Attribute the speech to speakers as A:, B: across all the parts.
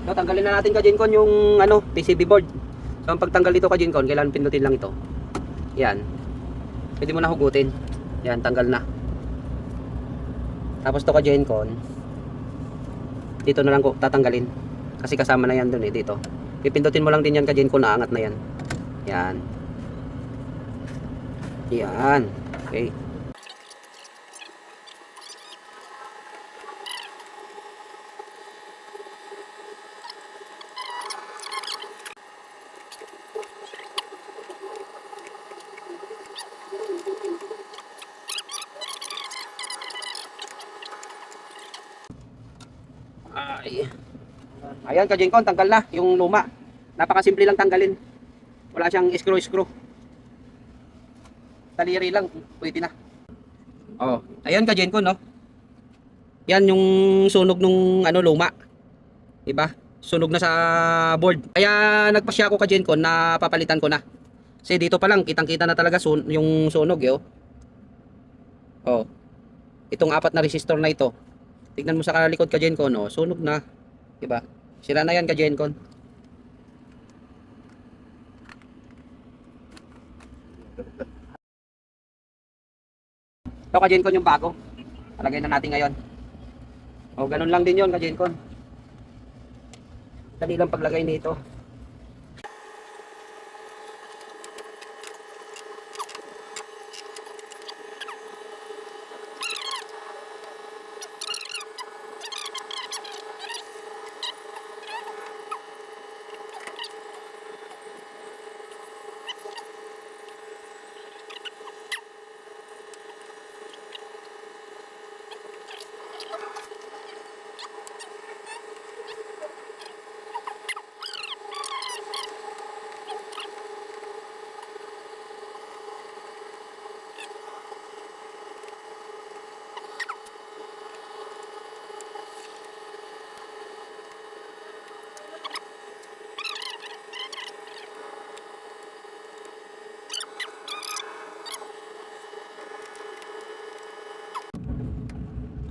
A: So, tanggalin na natin ka-Gencon yung ano, PCB board. So, ang pagtanggal dito ka-Gencon, kailangan pindutin lang ito. Yan. Pwede mo na hugutin. Yan, tanggal na. Tapos to ka-Gencon, dito na lang ko tatanggalin. Kasi kasama na yan dun eh, dito. Pipindutin mo lang din yan ka-Gencon, naangat na yan. Yan. Yan. Okay. Ay. Ayan ka-Gencon, tanggal na yung luma. Napakasimple lang tanggalin. Wala siyang screw. Taliri lang, pwede na. Oh, ayan ka-Gencon, no. Yan yung sunog nung ano luma. 'Di ba? Sunog na sa board. Kaya nagpasya ako ka-Gencon na papalitan ko na. Kasi dito pa lang kitang-kita na talaga yung sunog, eh, oh. Oh. Itong apat na resistor na ito. Tignan mo sa kalikod ka-Gencon, oh, sunog na. 'Di ba? Sira na yan ka-Gencon. Ito ka-Gencon yung bago. Palagay na natin ngayon. O ganun lang din yon ka-Gencon. Dali lang paglagay nito.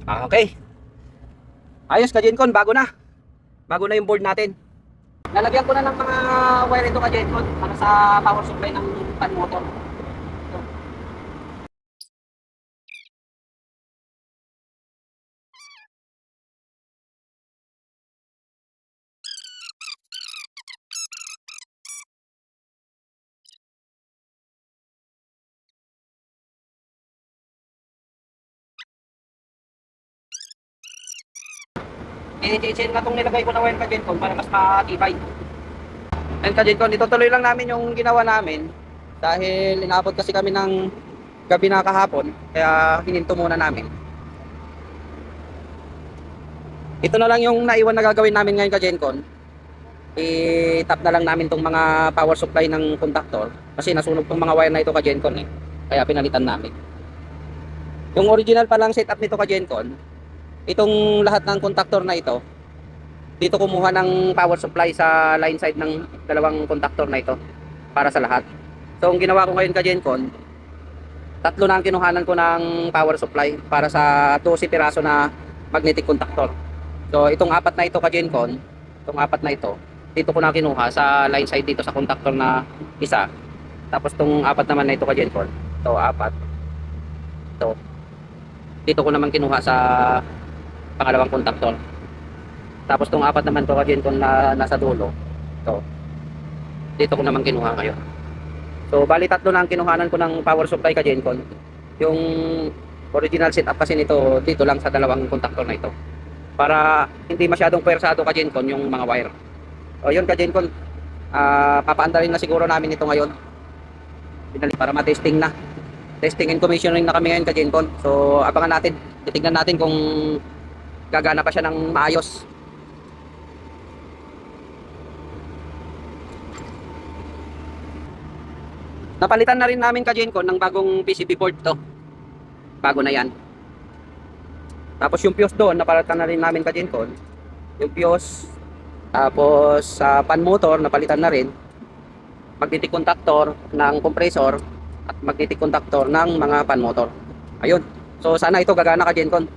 A: Okay. Ayos ka-Gencon, bago na. Bago na yung board natin. Lalagyan ko na ng mga wire ito ka-Gencon para sa power supply ng fan motor. I-chain na itong nilagay ko na wire ka-Gencon para mas matibay. And ka-Gencon, itutuloy lang namin yung ginawa namin dahil inabot kasi kami ng gabi na kahapon, kaya hininto muna namin. Ito na lang yung naiwan na gagawin namin ngayon ka-Gencon. I-tap na lang namin tong mga power supply ng contactor kasi nasunog tong mga wire na ito ka-Gencon eh. Kaya pinalitan namin. Yung original pa lang setup nito ka-Gencon, itong lahat ng contactor na ito, dito kumuha ng power supply sa line side ng dalawang contactor na ito para sa lahat. So ang ginawa ko ngayon ka-Gencon, tatlo na ang kinuhanan ko ng power supply para sa 12 piraso na magnetic contactor. So itong apat na ito ka-Gencon, itong apat na ito, dito ko na kinuha sa line side dito sa contactor na isa. Tapos itong apat naman na ito ka-Gencon, ito apat, ito, dito ko naman kinuha sa pangalawang contactor. Tapos itong apat naman ito ka-Gencon na nasa dulo, ito, dito ko naman kinuha ngayon. So bali tatlo na ang kinuhanan ko ng power supply ka-Gencon. Yung original setup kasi nito dito lang sa dalawang contactor na ito, para hindi masyadong pwersado ka-Gencon yung mga wire. O yun ka-Gencon, papaandarin na siguro namin ito ngayon para ma-testing na. Testing and commissioning na kami ngayon ka-Gencon. So abangan natin, titignan natin kung gagana pa siya ng maayos. Napalitan na rin namin ka-Gencon ng bagong PCB board to. Bago na yan. Tapos yung fuse doon, napalitan na rin namin ka-Gencon. Yung fuse, tapos sa fan motor, napalitan na rin. Magnetic contactor ng compressor at magnetic contactor ng mga fan motor. Ayun. So sana ito gagana ka-Gencon.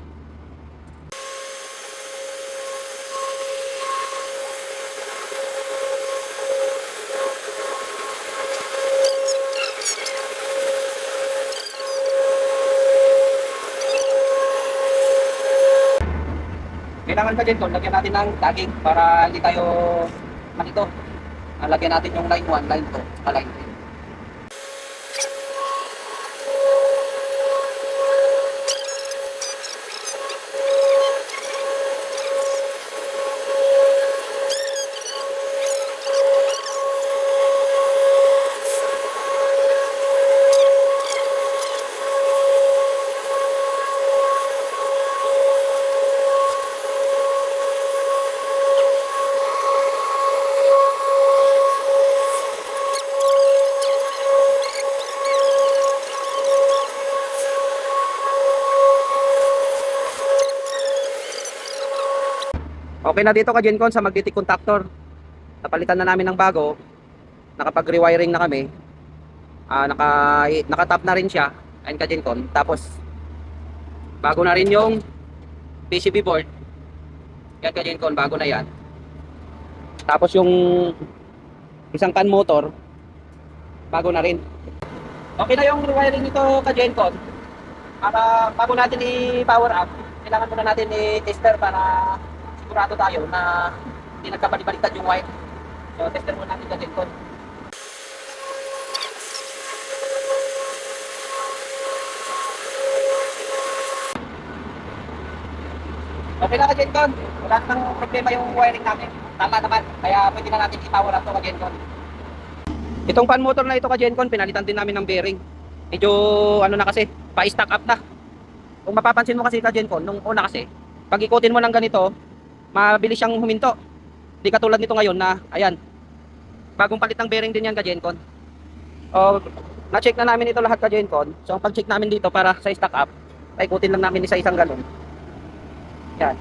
A: kailangan ka dyan, lagyan natin ng tagging para hindi tayo manito. Lagyan natin yung line 1, line 2, saka line 3. Okay na dito ka Gencon sa magnetic contactor. Napalitan na namin ng bago. Nakapag-rewiring na kami. Naka-tap na rin siya. Ayun ka Gencon. Tapos bago na rin yung PCB board. Yan ka Gencon, bago na yan. Tapos yung isang can motor bago na rin. Okay na yung rewiring nito ka Gencon. Para bago natin i-power up, kailangan muna natin i-tester para sigurado tayo na hindi nagkabaliktad yung wire. So, tester muna natin dyan Gencon. Okay na ka Gencon. Wala nang problema yung wiring namin. Tama naman. Kaya pwede na natin i-power up to ka Gencon. Itong fan motor na ito ka Gencon, pinalitan din namin ng bearing. Medyo ano na kasi, pa-stack up na. Kung mapapansin mo kasi ka Gencon, nung una kasi, pag ikutin mo ng ganito, mabilis siyang huminto. Di katulad nito ngayon na, ayan, bagong palit ng bearing din yan ka Gencon. Na-check na namin ito lahat ka Gencon. So, ang pag-check namin dito para sa stack up, paikutin lang namin isa-isang galon. Yan.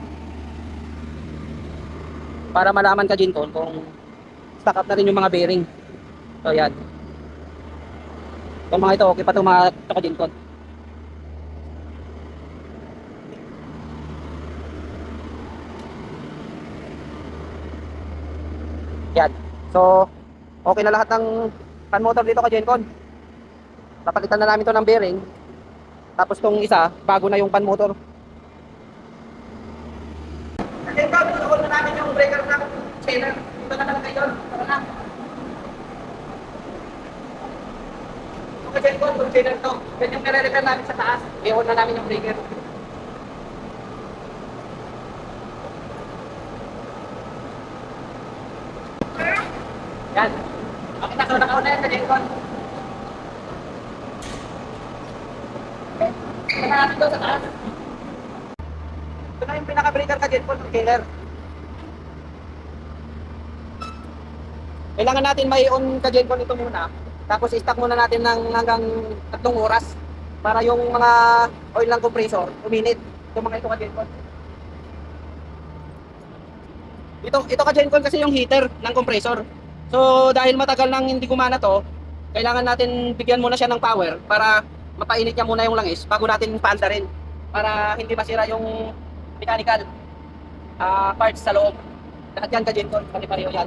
A: Para malaman ka Gencon kung stack up na rin yung mga bearing. So, yan. Itong mga ito, okay pa itong mga ito ka Gencon. Yan. So, okay na lahat ng fan motor dito ka Gencon. Napalitan na namin to ng bearing. Tapos tong isa, bago na yung fan motor. Gencon, tutukan na namin yung breaker ng channel. Dito na lang kayo. Tara na. Okay Gencon, yung channel to. Yan yung nire-repair namin sa taas. I-on na namin yung breaker. Yan. Okay na, nakaon na yan sa Gencon. Okay. Ito na natin doon sa taas. Ito na yung pinaka-breaker ka Gencon, yung killer. Kailangan natin may on ka Gencon ito muna. Tapos i-stack muna natin ng hanggang 3 oras para yung mga oil ng compressor uminit. Yung mga ito ka Gencon. Ito ka Gencon kasi yung heater ng compressor. So dahil matagal nang hindi gumana to, kailangan natin bigyan muna siya ng power para mapainit niya muna yung langis bago natin paandarin para hindi masira yung mechanical parts sa loob. Lahat yan ka Gencon, pare-pareho yan.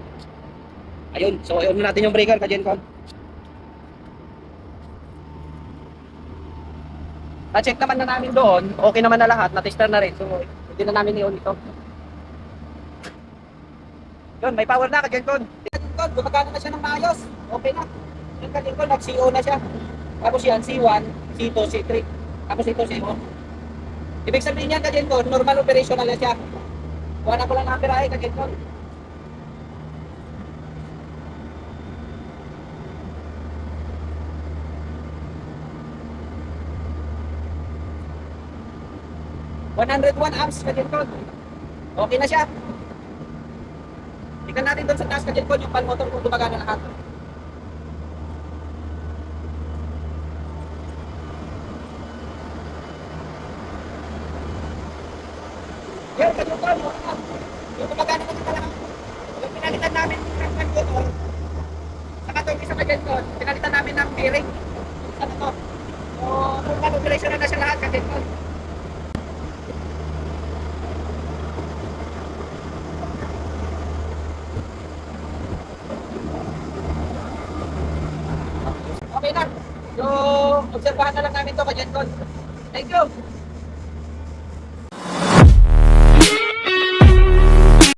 A: Ayun, so ayun natin yung breaker ka Gencon. Na-check naman na namin doon, okay naman na lahat, na-tester na rin. So hindi na namin i-on ito. Yun, may power na ka Gencon. Gumagana na siya ng maayos. Okay na. Yung kanil ko, nag-CO na siya. Tapos yan, C1, C2, C3. Tapos ito, CO. Ibig sabihin yan, Gencon, normal operational na siya. Kuha na ko lang ng pirahe, Gencon. $101 amps, Gencon. Okay na siya. Tingnan natin doon sa taas ka Gencon yung fan motor kung gumagana lahat. Yan, Gencon. Yung gumagana na lahat. Yung pinalitan namin ng fan motor, saka itong isa ka Gencon, pinalitan namin ng bearing. Ano to? So, normal operational na siya lahat ka Gencon. Okay na. So, obserbahan na lang namin to ka Gencon. Thank you.